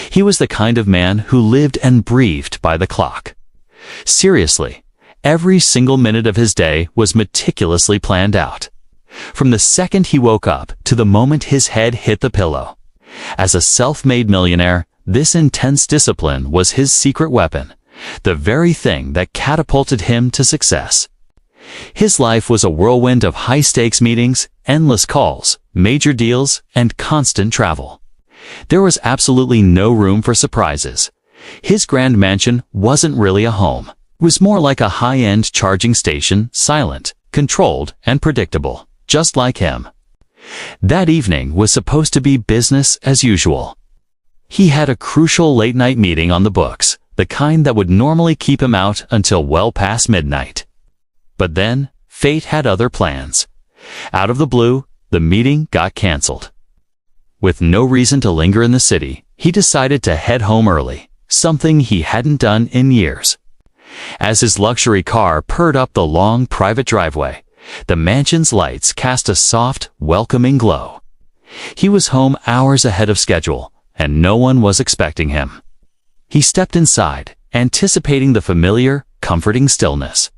He was the kind of man who lived and breathed by the clock. Seriously, every single minute of his day was meticulously planned out. From the second he woke up to the moment his head hit the pillow. As a self-made millionaire, this intense discipline was his secret weapon, the very thing that catapulted him to success. His life was a whirlwind of high-stakes meetings, endless calls, major deals, and constant travel. There was absolutely no room for surprises. His grand mansion wasn't really a home. It was more like a high-end charging station, silent, controlled, and predictable, just like him. That evening was supposed to be business as usual. He had a crucial late-night meeting on the books, the kind that would normally keep him out until well past midnight. But then, fate had other plans. Out of the blue, the meeting got canceled. With no reason to linger in the city, he decided to head home early, something he hadn't done in years. As his luxury car purred up the long private driveway, the mansion's lights cast a soft, welcoming glow. He was home hours ahead of schedule, and no one was expecting him. He stepped inside, anticipating the familiar, comforting stillness.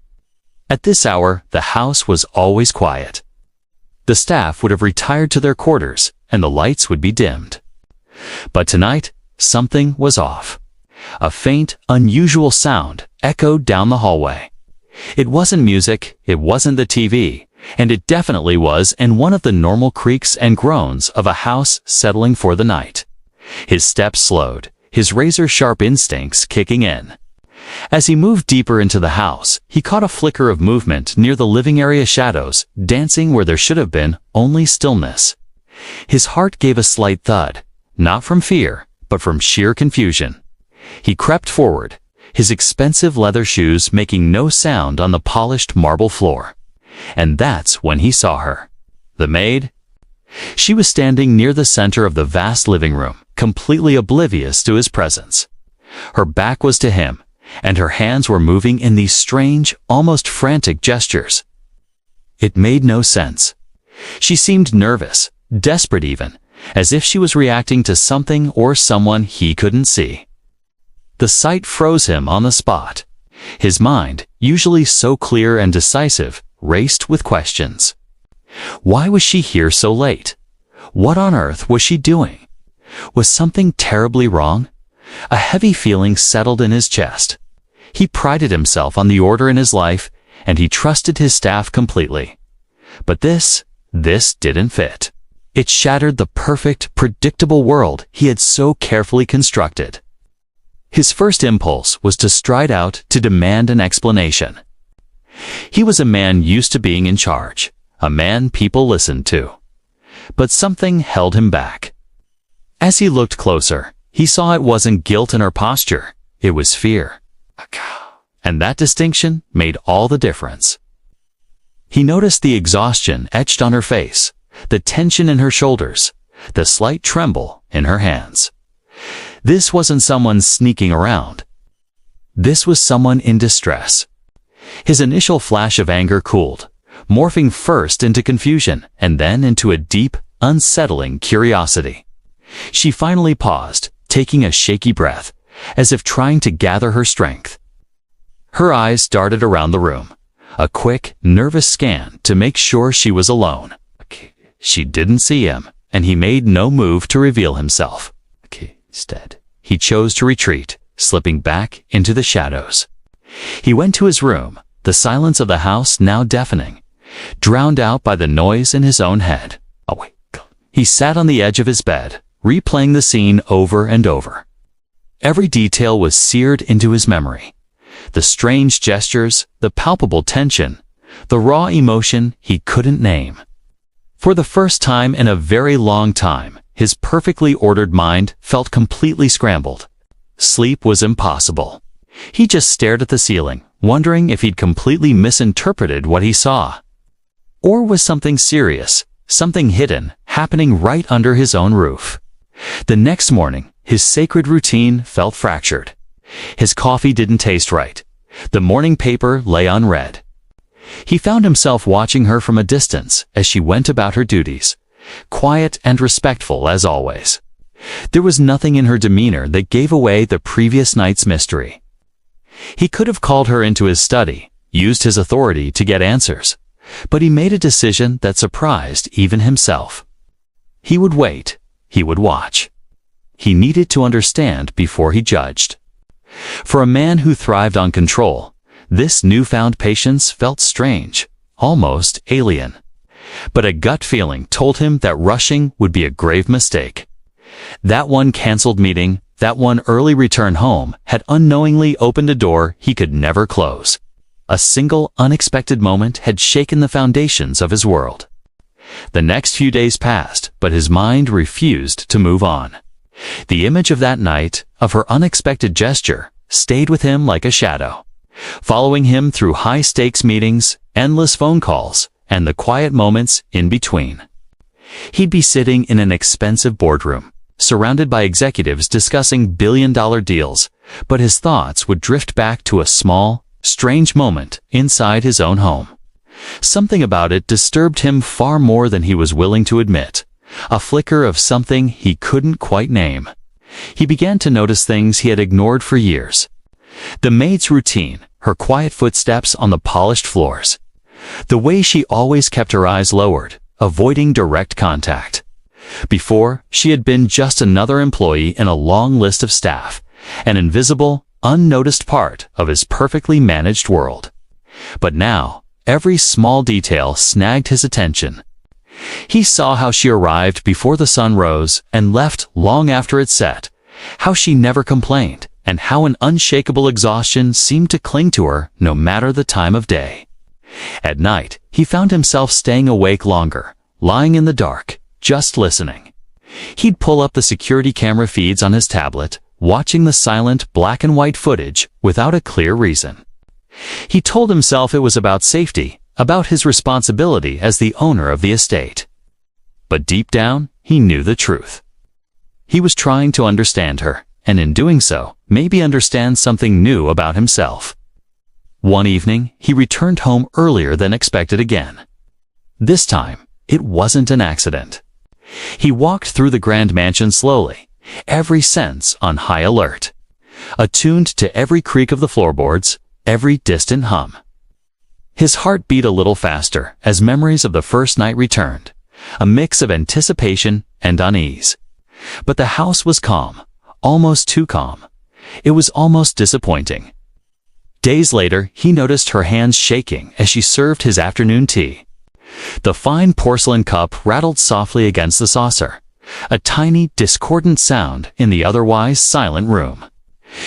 At this hour, the house was always quiet. The staff would have retired to their quarters, and the lights would be dimmed. But tonight, something was off. A faint, unusual sound echoed down the hallway. It wasn't music, it wasn't the TV, and it definitely wasn't one of the normal creaks and groans of a house settling for the night. His steps slowed, his razor-sharp instincts kicking in. As he moved deeper into the house, he caught a flicker of movement near the living area shadows, dancing where there should have been only stillness. His heart gave a slight thud, not from fear, but from sheer confusion. He crept forward, his expensive leather shoes making no sound on the polished marble floor. And that's when he saw her. The maid? She was standing near the center of the vast living room, completely oblivious to his presence. Her back was to him, and her hands were moving in these strange, almost frantic gestures. It made no sense. She seemed nervous, desperate even, as if she was reacting to something or someone he couldn't see. The sight froze him on the spot. His mind, usually so clear and decisive, raced with questions. Why was she here so late? What on earth was she doing? Was something terribly wrong? A heavy feeling settled in his chest. He prided himself on the order in his life, and he trusted his staff completely. But this didn't fit. It shattered the perfect, predictable world he had so carefully constructed. His first impulse was to stride out to demand an explanation. He was a man used to being in charge, a man people listened to. But something held him back. As he looked closer, he saw it wasn't guilt in her posture, it was fear. And that distinction made all the difference. He noticed the exhaustion etched on her face, the tension in her shoulders, the slight tremble in her hands. This wasn't someone sneaking around. This was someone in distress. His initial flash of anger cooled, morphing first into confusion and then into a deep, unsettling curiosity. She finally paused, taking a shaky breath, as if trying to gather her strength. Her eyes darted around the room, a quick, nervous scan to make sure she was alone. She didn't see him, and he made no move to reveal himself. Instead, he chose to retreat, slipping back into the shadows. He went to his room, the silence of the house now deafening, drowned out by the noise in his own head. He sat on the edge of his bed, replaying the scene over and over. Every detail was seared into his memory. The strange gestures, the palpable tension, the raw emotion he couldn't name. For the first time in a very long time, his perfectly ordered mind felt completely scrambled. Sleep was impossible. He just stared at the ceiling, wondering if he'd completely misinterpreted what he saw. Or was something serious, something hidden, happening right under his own roof? The next morning, his sacred routine felt fractured. His coffee didn't taste right. The morning paper lay unread. He found himself watching her from a distance as she went about her duties, quiet and respectful as always. There was nothing in her demeanor that gave away the previous night's mystery. He could have called her into his study, used his authority to get answers, but he made a decision that surprised even himself. He would wait. He would watch. He needed to understand before he judged. For a man who thrived on control, this newfound patience felt strange, almost alien. But a gut feeling told him that rushing would be a grave mistake. That one canceled meeting, that one early return home, had unknowingly opened a door he could never close. A single unexpected moment had shaken the foundations of his world. The next few days passed, but his mind refused to move on. The image of that night, of her unexpected gesture, stayed with him like a shadow, following him through high-stakes meetings, endless phone calls, and the quiet moments in between. He'd be sitting in an expensive boardroom, surrounded by executives discussing billion-dollar deals, but his thoughts would drift back to a small, strange moment inside his own home. Something about it disturbed him far more than he was willing to admit, a flicker of something he couldn't quite name. He began to notice things he had ignored for years. The maid's routine, her quiet footsteps on the polished floors. The way she always kept her eyes lowered, avoiding direct contact. Before, she had been just another employee in a long list of staff, an invisible, unnoticed part of his perfectly managed world. But now, every small detail snagged his attention. He saw how she arrived before the sun rose and left long after it set, how she never complained, and how an unshakable exhaustion seemed to cling to her no matter the time of day. At night, he found himself staying awake longer, lying in the dark, just listening. He'd pull up the security camera feeds on his tablet, watching the silent black and white footage without a clear reason. He told himself it was about safety, about his responsibility as the owner of the estate. But deep down, he knew the truth. He was trying to understand her, and in doing so, maybe understand something new about himself. One evening, he returned home earlier than expected again. This time, it wasn't an accident. He walked through the grand mansion slowly, every sense on high alert, attuned to every creak of the floorboards, every distant hum. His heart beat a little faster as memories of the first night returned, a mix of anticipation and unease. But the house was calm, almost too calm. It was almost disappointing. Days later, he noticed her hands shaking as she served his afternoon tea. The fine porcelain cup rattled softly against the saucer, a tiny, discordant sound in the otherwise silent room.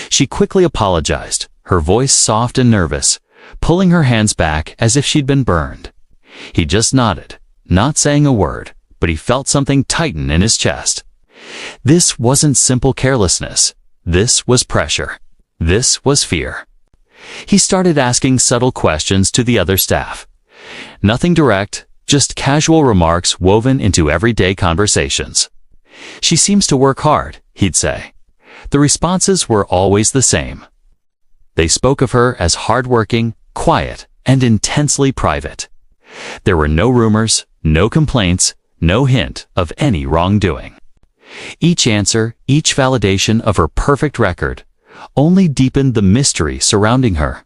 She quickly apologized, her voice soft and nervous, pulling her hands back as if she'd been burned. He just nodded, not saying a word, but he felt something tighten in his chest. This wasn't simple carelessness. This was pressure. This was fear. He started asking subtle questions to the other staff. Nothing direct, just casual remarks woven into everyday conversations. "She seems to work hard," he'd say. The responses were always the same. They spoke of her as hardworking, quiet, and intensely private. There were no rumors, no complaints, no hint of any wrongdoing. Each answer, each validation of her perfect record, only deepened the mystery surrounding her.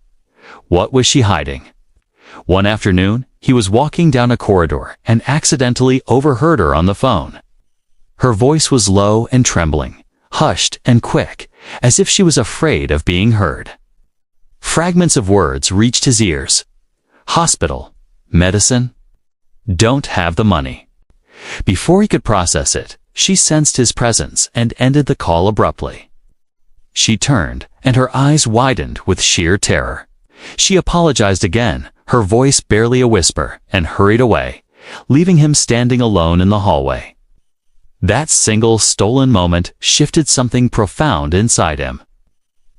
What was she hiding? One afternoon, he was walking down a corridor and accidentally overheard her on the phone. Her voice was low and trembling, hushed and quick, as if she was afraid of being heard. Fragments of words reached his ears. Hospital, medicine, don't have the money. Before he could process it, she sensed his presence and ended the call abruptly. She turned, and her eyes widened with sheer terror. She apologized again, her voice barely a whisper, and hurried away, leaving him standing alone in the hallway. That single stolen moment shifted something profound inside him.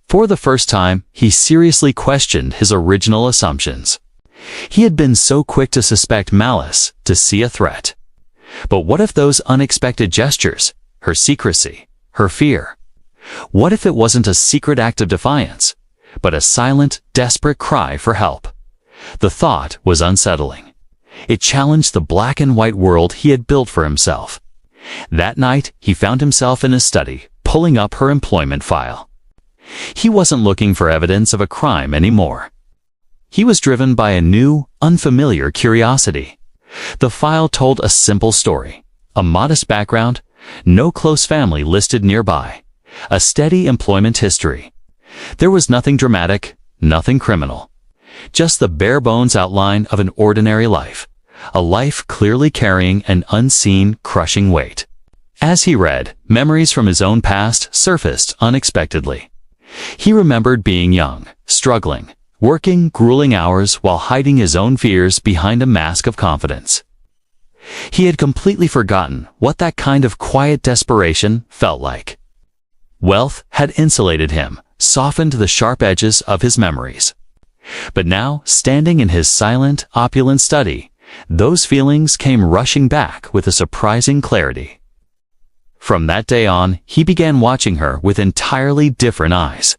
For the first time, he seriously questioned his original assumptions. He had been so quick to suspect malice, to see a threat. But what if those unexpected gestures, her secrecy, her fear? What if it wasn't a secret act of defiance, but a silent, desperate cry for help? The thought was unsettling. It challenged the black and white world he had built for himself. That night, he found himself in his study, pulling up her employment file. He wasn't looking for evidence of a crime anymore. He was driven by a new, unfamiliar curiosity. The file told a simple story, a modest background, no close family listed nearby, a steady employment history. There was nothing dramatic, nothing criminal. Just the bare-bones outline of an ordinary life, a life clearly carrying an unseen, crushing weight. As he read, memories from his own past surfaced unexpectedly. He remembered being young, struggling, working grueling hours while hiding his own fears behind a mask of confidence. He had completely forgotten what that kind of quiet desperation felt like. Wealth had insulated him, softened the sharp edges of his memories. But now, standing in his silent, opulent study, those feelings came rushing back with a surprising clarity. From that day on, he began watching her with entirely different eyes.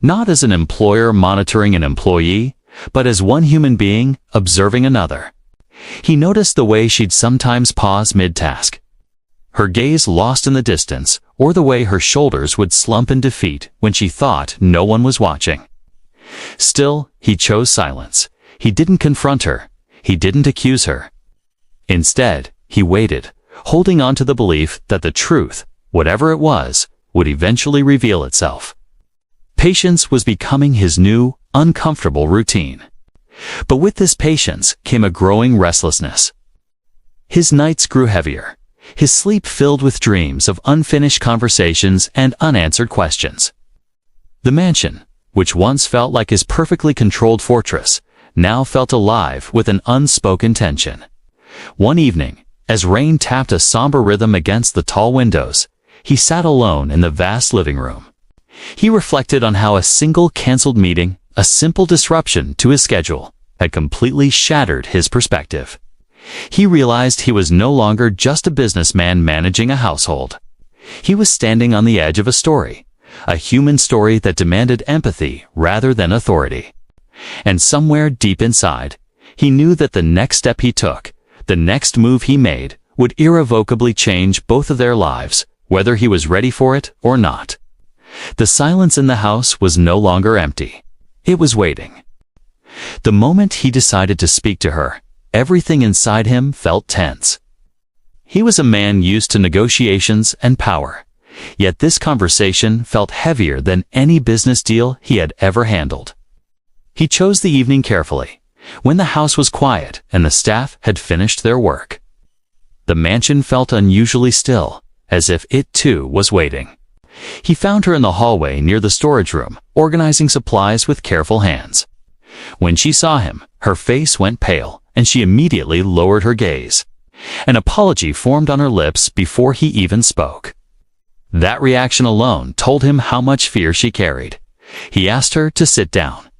Not as an employer monitoring an employee, but as one human being observing another. He noticed the way she'd sometimes pause mid-task, her gaze lost in the distance, or the way her shoulders would slump in defeat when she thought no one was watching. Still, he chose silence. He didn't confront her. He didn't accuse her. Instead, he waited, holding on to the belief that the truth, whatever it was, would eventually reveal itself. Patience was becoming his new, uncomfortable routine. But with this patience came a growing restlessness. His nights grew heavier, his sleep filled with dreams of unfinished conversations and unanswered questions. The mansion, which once felt like his perfectly controlled fortress, now felt alive with an unspoken tension. One evening, as rain tapped a somber rhythm against the tall windows, he sat alone in the vast living room. He reflected on how a single canceled meeting, a simple disruption to his schedule, had completely shattered his perspective. He realized he was no longer just a businessman managing a household. He was standing on the edge of a story, a human story that demanded empathy rather than authority. And somewhere deep inside, he knew that the next step he took, the next move he made, would irrevocably change both of their lives, whether he was ready for it or not. The silence in the house was no longer empty. It was waiting. The moment he decided to speak to her, everything inside him felt tense. He was a man used to negotiations and power, yet this conversation felt heavier than any business deal he had ever handled. He chose the evening carefully, when the house was quiet and the staff had finished their work. The mansion felt unusually still, as if it too was waiting. He found her in the hallway near the storage room, organizing supplies with careful hands. When she saw him, her face went pale, and she immediately lowered her gaze. An apology formed on her lips before he even spoke. That reaction alone told him how much fear she carried. He asked her to sit down.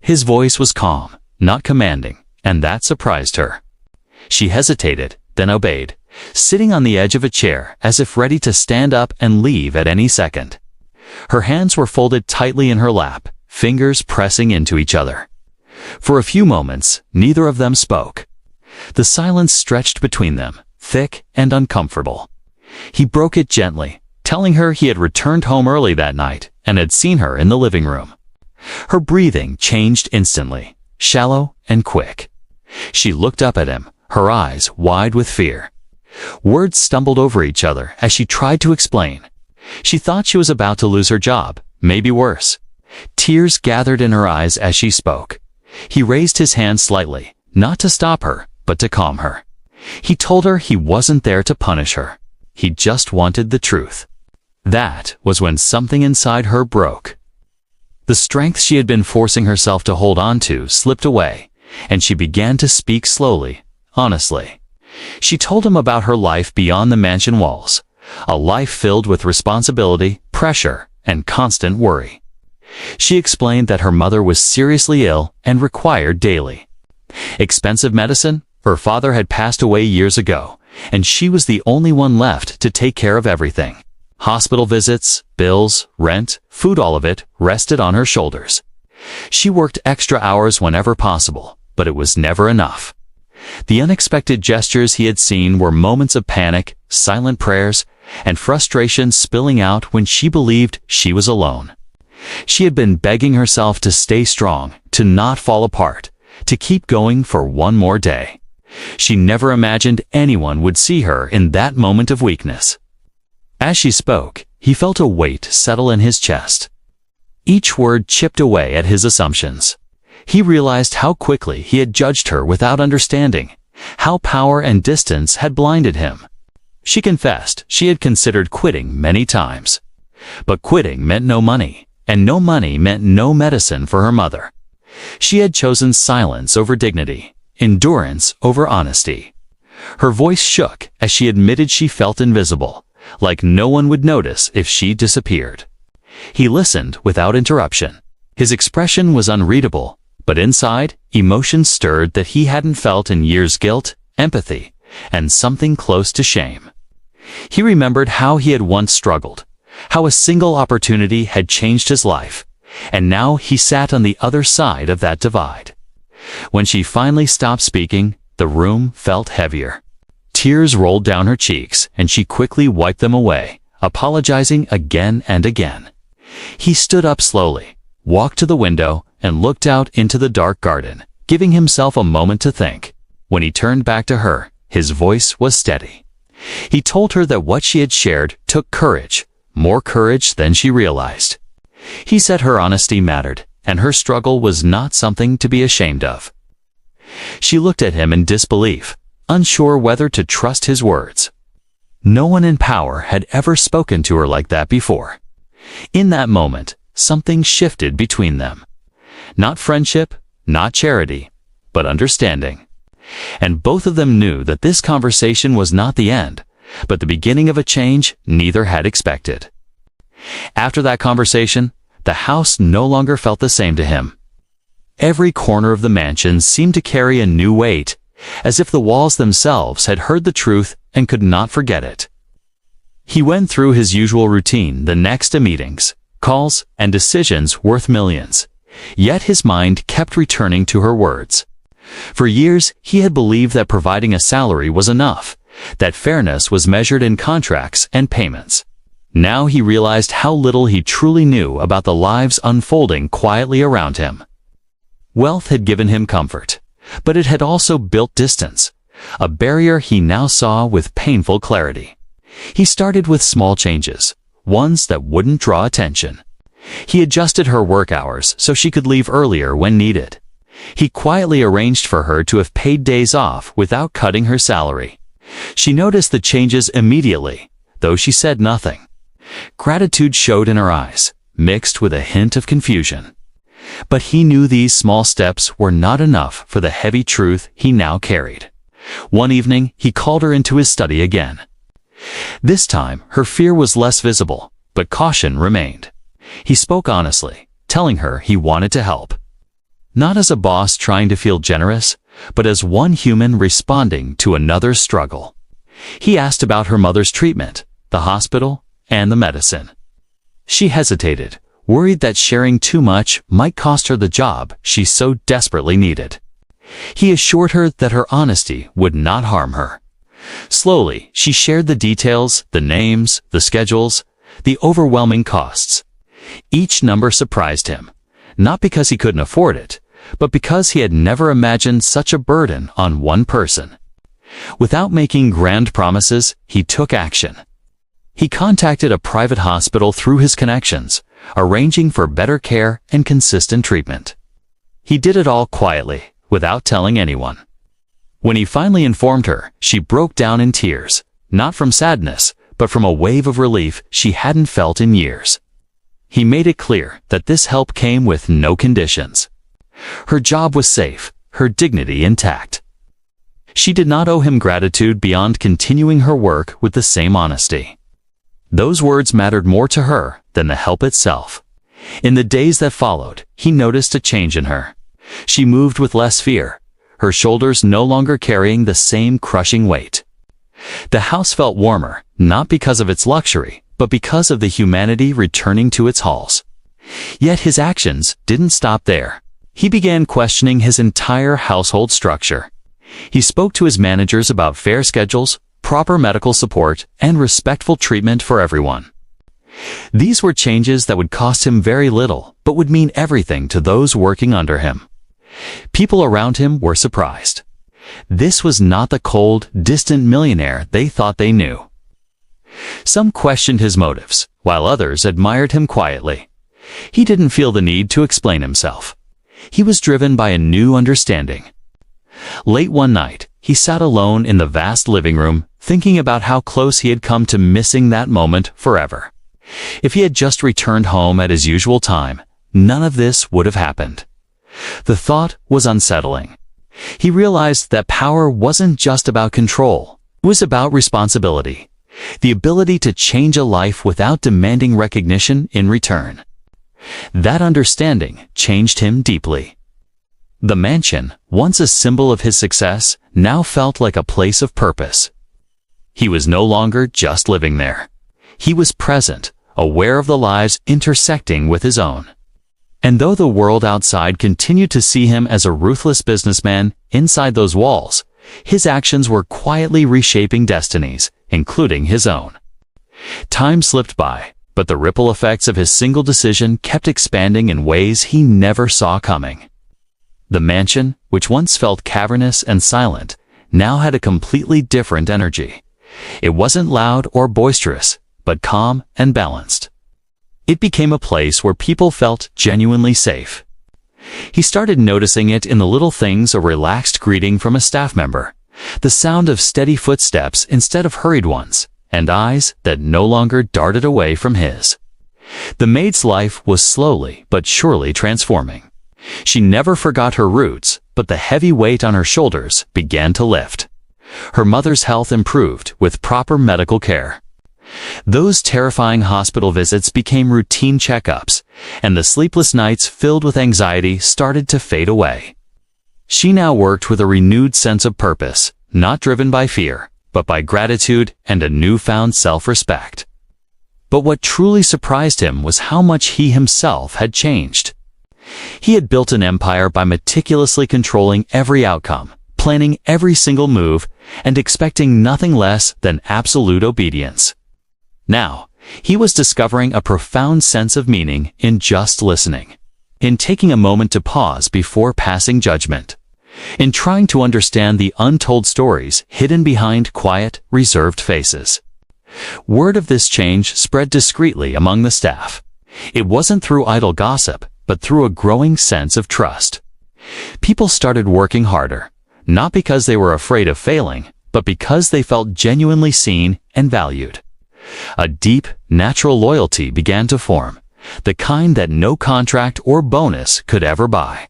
His voice was calm, not commanding, and that surprised her. She hesitated, then obeyed, sitting on the edge of a chair as if ready to stand up and leave at any second. Her hands were folded tightly in her lap, fingers pressing into each other. For a few moments, neither of them spoke. The silence stretched between them, thick and uncomfortable. He broke it gently, telling her he had returned home early that night and had seen her in the living room. Her breathing changed instantly, shallow and quick. She looked up at him, her eyes wide with fear. Words stumbled over each other as she tried to explain. She thought she was about to lose her job, maybe worse. Tears gathered in her eyes as she spoke. He raised his hand slightly, not to stop her, but to calm her. He told her he wasn't there to punish her. He just wanted the truth. That was when something inside her broke. The strength she had been forcing herself to hold on to slipped away, and she began to speak slowly, honestly. She told him about her life beyond the mansion walls, a life filled with responsibility, pressure, and constant worry. She explained that her mother was seriously ill and required daily expensive medicine. Her father had passed away years ago, and she was the only one left to take care of everything. Hospital visits, bills, rent, food, all of it rested on her shoulders. She worked extra hours whenever possible, but it was never enough. The unexpected gestures he had seen were moments of panic, silent prayers, and frustration spilling out when she believed she was alone. She had been begging herself to stay strong, to not fall apart, to keep going for one more day. She never imagined anyone would see her in that moment of weakness. As she spoke, he felt a weight settle in his chest. Each word chipped away at his assumptions. He realized how quickly he had judged her without understanding, how power and distance had blinded him. She confessed she had considered quitting many times. But quitting meant no money, and no money meant no medicine for her mother. She had chosen silence over dignity, endurance over honesty. Her voice shook as she admitted she felt invisible, like no one would notice if she disappeared. He listened without interruption. His expression was unreadable, but inside, emotions stirred that he hadn't felt in years: guilt, empathy, and something close to shame. He remembered how he had once struggled, how a single opportunity had changed his life, and now he sat on the other side of that divide. When she finally stopped speaking, the room felt heavier. Tears rolled down her cheeks, and she quickly wiped them away, apologizing again and again. He stood up slowly, walked to the window, and looked out into the dark garden, giving himself a moment to think. When he turned back to her, his voice was steady. He told her that what she had shared took courage, more courage than she realized. He said her honesty mattered, and her struggle was not something to be ashamed of. She looked at him in disbelief, unsure whether to trust his words. No one in power had ever spoken to her like that before. In that moment, something shifted between them. Not friendship, not charity, but understanding. And both of them knew that this conversation was not the end, but the beginning of a change neither had expected. After that conversation, the house no longer felt the same to him. Every corner of the mansion seemed to carry a new weight, as if the walls themselves had heard the truth and could not forget it. He went through his usual routine, the next to meetings, calls, and decisions worth millions. Yet his mind kept returning to her words. For years, he had believed that providing a salary was enough, that fairness was measured in contracts and payments. Now he realized how little he truly knew about the lives unfolding quietly around him. Wealth had given him comfort, but it had also built distance, a barrier he now saw with painful clarity. He started with small changes, ones that wouldn't draw attention. He adjusted her work hours so she could leave earlier when needed. He quietly arranged for her to have paid days off without cutting her salary. She noticed the changes immediately, though she said nothing. Gratitude showed in her eyes, mixed with a hint of confusion. But he knew these small steps were not enough for the heavy truth he now carried. One evening, he called her into his study again. This time, her fear was less visible, but caution remained. He spoke honestly, telling her he wanted to help. Not as a boss trying to feel generous, but as one human responding to another's struggle. He asked about her mother's treatment, the hospital, and the medicine. She hesitated, worried that sharing too much might cost her the job she so desperately needed. He assured her that her honesty would not harm her. Slowly, she shared the details, the names, the schedules, the overwhelming costs. Each number surprised him, not because he couldn't afford it, but because he had never imagined such a burden on one person. Without making grand promises, he took action. He contacted a private hospital through his connections, arranging for better care and consistent treatment. He did it all quietly, without telling anyone. When he finally informed her, she broke down in tears, not from sadness, but from a wave of relief she hadn't felt in years. He made it clear that this help came with no conditions. Her job was safe, her dignity intact. She did not owe him gratitude beyond continuing her work with the same honesty. Those words mattered more to her than the help itself. In the days that followed, he noticed a change in her. She moved with less fear, her shoulders no longer carrying the same crushing weight. The house felt warmer, not because of its luxury, but because of the humanity returning to its halls. Yet his actions didn't stop there. He began questioning his entire household structure. He spoke to his managers about fair schedules, proper medical support, and respectful treatment for everyone. These were changes that would cost him very little, but would mean everything to those working under him. People around him were surprised. This was not the cold, distant millionaire they thought they knew. Some questioned his motives, while others admired him quietly. He didn't feel the need to explain himself. He was driven by a new understanding. Late one night, he sat alone in the vast living room, thinking about how close he had come to missing that moment forever. If he had just returned home at his usual time, none of this would have happened. The thought was unsettling. He realized that power wasn't just about control. It was about responsibility, the ability to change a life without demanding recognition in return. That understanding changed him deeply. The mansion, once a symbol of his success, now felt like a place of purpose. He was no longer just living there. He was present, aware of the lives intersecting with his own. And though the world outside continued to see him as a ruthless businessman, inside those walls, his actions were quietly reshaping destinies, including his own. Time slipped by, but the ripple effects of his single decision kept expanding in ways he never saw coming. The mansion, which once felt cavernous and silent, now had a completely different energy. It wasn't loud or boisterous, but calm and balanced. It became a place where people felt genuinely safe. He started noticing it in the little things: a relaxed greeting from a staff member, the sound of steady footsteps instead of hurried ones, and eyes that no longer darted away from his. The maid's life was slowly but surely transforming. She never forgot her roots, but the heavy weight on her shoulders began to lift. Her mother's health improved with proper medical care. Those terrifying hospital visits became routine checkups, and the sleepless nights filled with anxiety started to fade away. She now worked with a renewed sense of purpose, not driven by fear, but by gratitude and a newfound self-respect. But what truly surprised him was how much he himself had changed. He had built an empire by meticulously controlling every outcome, planning every single move, and expecting nothing less than absolute obedience. Now, he was discovering a profound sense of meaning in just listening, in taking a moment to pause before passing judgment, in trying to understand the untold stories hidden behind quiet, reserved faces. Word of this change spread discreetly among the staff. It wasn't through idle gossip, but through a growing sense of trust. People started working harder, not because they were afraid of failing, but because they felt genuinely seen and valued. A deep, natural loyalty began to form, the kind that no contract or bonus could ever buy.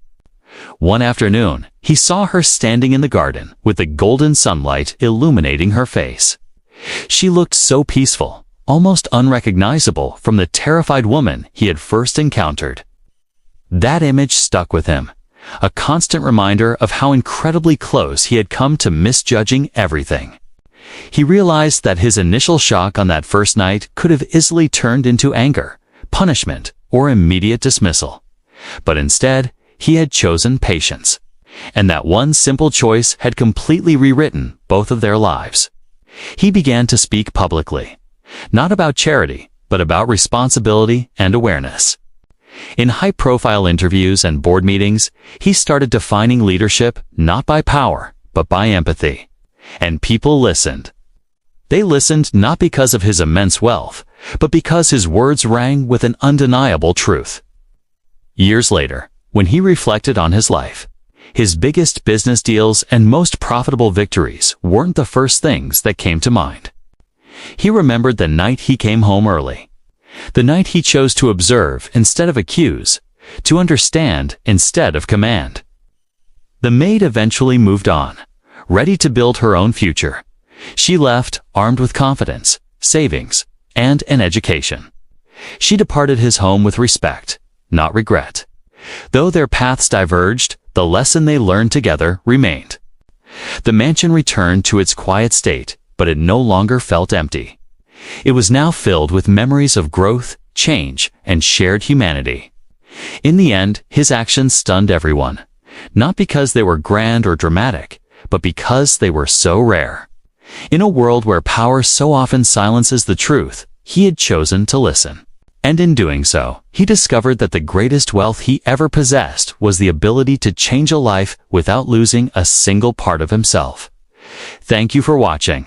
One afternoon, he saw her standing in the garden with the golden sunlight illuminating her face. She looked so peaceful, almost unrecognizable from the terrified woman he had first encountered. That image stuck with him, a constant reminder of how incredibly close he had come to misjudging everything. He realized that his initial shock on that first night could have easily turned into anger, punishment, or immediate dismissal. But instead, he had chosen patience. And that one simple choice had completely rewritten both of their lives. He began to speak publicly, not about charity, but about responsibility and awareness. In high-profile interviews and board meetings, he started defining leadership not by power, but by empathy. And people listened. They listened not because of his immense wealth, but because his words rang with an undeniable truth. Years later, when he reflected on his life, his biggest business deals and most profitable victories weren't the first things that came to mind. He remembered the night he came home early, the night he chose to observe instead of accuse, to understand instead of command. The maid eventually moved on, ready to build her own future. She left armed with confidence, savings, and an education. She departed his home with respect, not regret. Though their paths diverged, the lesson they learned together remained. The mansion returned to its quiet state, but it no longer felt empty. It was now filled with memories of growth, change, and shared humanity. In the end, his actions stunned everyone, not because they were grand or dramatic, but because they were so rare. In a world where power so often silences the truth, he had chosen to listen. And in doing so, he discovered that the greatest wealth he ever possessed was the ability to change a life without losing a single part of himself. Thank you for watching.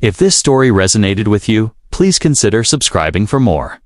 If this story resonated with you, please consider subscribing for more.